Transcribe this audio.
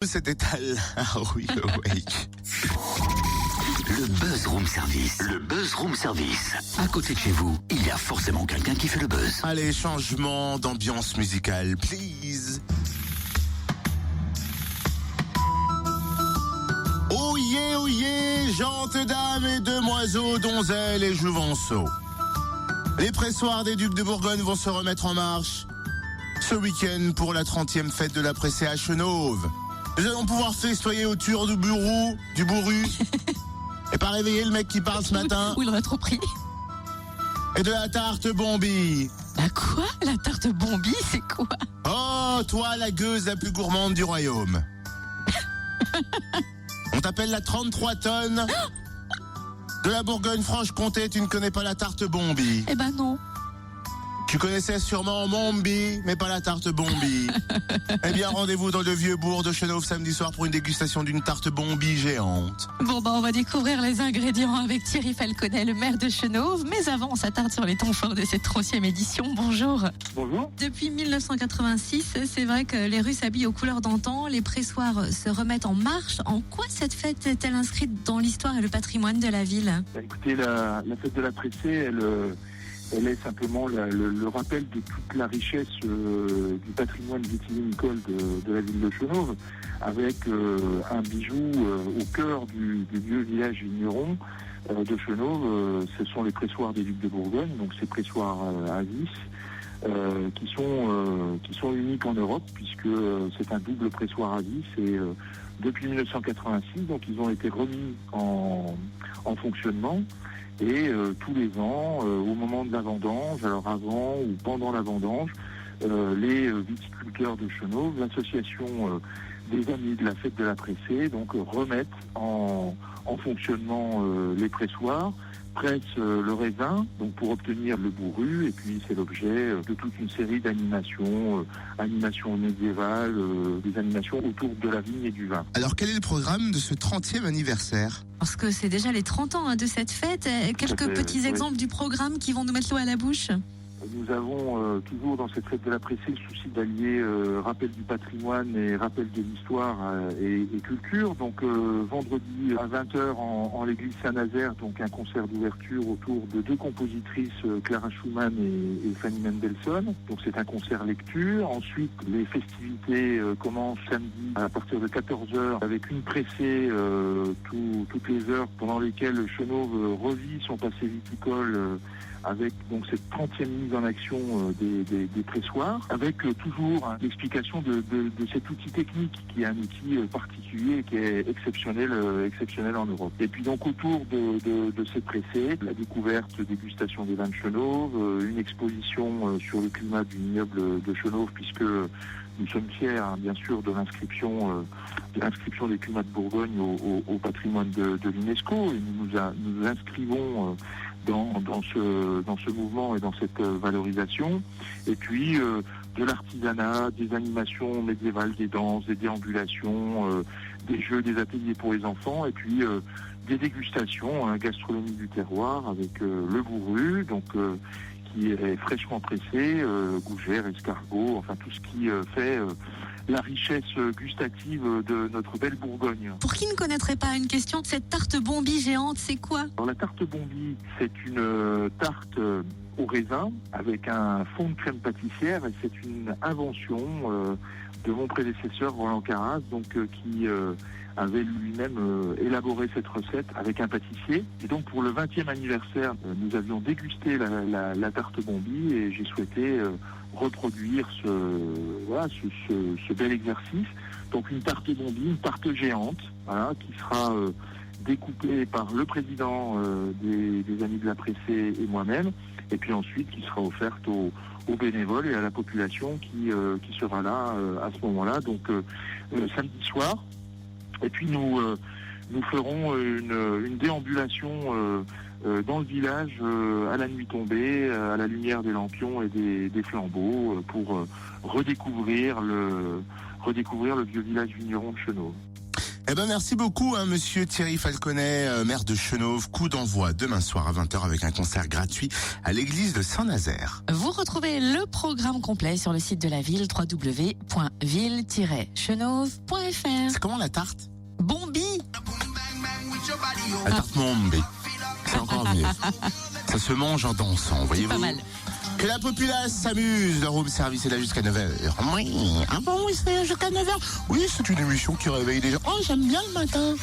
C'était à Awake. Le Buzz Room Service. Le Buzz Room Service. À côté de chez vous, il y a forcément quelqu'un qui fait le buzz. Allez, changement d'ambiance musicale, please. Oyez, gentes dames et demoiselles, donzelles et jouvenceaux. Les pressoirs des Ducs de Bourgogne vont se remettre en marche ce week-end pour la 30e fête de la pressée à Chenôve. Nous allons pouvoir festoyer autour du bourru, et pas réveiller le mec qui parle ce matin. Ou il aurait trop pris. Et de la tarte Bombi. La quoi? La tarte Bombi, c'est quoi? Oh, toi, la gueuse la plus gourmande du royaume. On t'appelle la 33 tonnes de la Bourgogne-Franche-Comté, tu ne connais pas la tarte Bombi. Eh ben non. Tu connaissais sûrement Mombi, mais pas la tarte Bombi. Eh bien, rendez-vous dans le vieux bourg de Chenôve samedi soir pour une dégustation d'une tarte Bombi géante. Bon, on va découvrir les ingrédients avec Thierry Falconet, le maire de Chenôve. Mais avant, on s'attarde sur les temps forts de cette 30e édition. Bonjour. Bonjour. Depuis 1986, c'est vrai que les rues s'habillent aux couleurs d'antan, les pressoirs se remettent en marche. En quoi cette fête est-elle inscrite dans l'histoire et le patrimoine de la ville? Écoutez, la fête de la pressée, elle est simplement le rappel de toute la richesse du patrimoine vitivinicole de la ville de Chenôve, avec un bijou au cœur du vieux village vigneron de Chenôve. Ce sont les pressoirs des Ducs de Bourgogne, donc ces pressoirs à vis, qui sont uniques en Europe, puisque c'est un double pressoir à vis. Et depuis 1986, donc ils ont été remis en fonctionnement. Et tous les ans, au moment de la vendange, alors avant ou pendant la vendange, les viticulteurs de Chenôve, l'association des amis de la fête de la pressée, donc remettent en fonctionnement les pressoirs, pressent le raisin, donc pour obtenir le bourru, et puis c'est l'objet de toute une série d'animations, animations médiévales, des animations autour de la vigne et du vin. Alors, quel est le programme de ce 30e anniversaire? Parce que c'est déjà les 30 ans de cette fête. Quelques petits exemples du programme qui vont nous mettre l'eau à la bouche. Nous avons toujours dans cette fête de la pressée le souci d'allier rappel du patrimoine et rappel de l'histoire et culture. Donc vendredi à 20h en l'église Saint-Nazaire, donc un concert d'ouverture autour de deux compositrices, Clara Schumann et Fanny Mendelssohn. Donc c'est un concert lecture. Ensuite les festivités commencent samedi à partir de 14h avec une pressée toutes les heures pendant lesquelles Chenôve revit son passé viticole avec donc cette 30e mise en action des pressoirs, avec toujours l'explication de cet outil technique qui est un outil particulier et qui est exceptionnel en Europe. Et puis donc autour de ces pressés, la découverte, dégustation des vins de Chenôve, une exposition sur le climat du vignoble de Chenôve, puisque nous sommes fiers, bien sûr, de l'inscription des climats de Bourgogne au patrimoine de l'UNESCO, et nous inscrivons dans ce mouvement et dans cette valorisation. Et puis de l'artisanat, des animations médiévales, des danses, des déambulations, des jeux, des ateliers pour les enfants, et puis des dégustations, gastronomie du terroir avec le bourru, donc qui est fraîchement pressé, gougère, escargot, enfin tout ce qui fait la richesse gustative de notre belle Bourgogne. Pour qui ne connaîtrait pas, une question, cette tarte Bombi géante, c'est quoi? Alors la tarte Bombi, c'est une tarte au raisin avec un fond de crème pâtissière, et c'est une invention de mon prédécesseur Roland Caras, donc qui avait lui-même élaboré cette recette avec un pâtissier. Et donc pour le 20e anniversaire, nous avions dégusté la tarte Bombi, et j'ai souhaité reproduire ce bel exercice. Donc une tarte Bombi, une tarte géante, voilà, qui sera découpée par le président des Amis de la Pressée et moi-même, et puis ensuite qui sera offerte aux bénévoles et à la population qui sera là à ce moment-là, donc samedi soir. Et puis nous ferons une déambulation dans le village à la nuit tombée, à la lumière des lampions et des flambeaux, pour redécouvrir le vieux village vigneron de Chenôve. Eh ben merci beaucoup, monsieur Thierry Falconet, maire de Chenôve. Coup d'envoi demain soir à 20h avec un concert gratuit à l'église de Saint-Nazaire. Vous retrouvez le programme complet sur le site de la ville, www.ville-chenauve.fr. C'est comment la tarte? Bombi. La tarte Mombi. C'est encore mieux. Ça se mange en dansant, voyez-vous. Pas mal. Que la populace s'amuse. Le room service est là jusqu'à 9h. Oui. Ah bon, oui, c'est jusqu'à 9h. Oui, c'est une émission qui réveille les gens. Oh, j'aime bien le matin.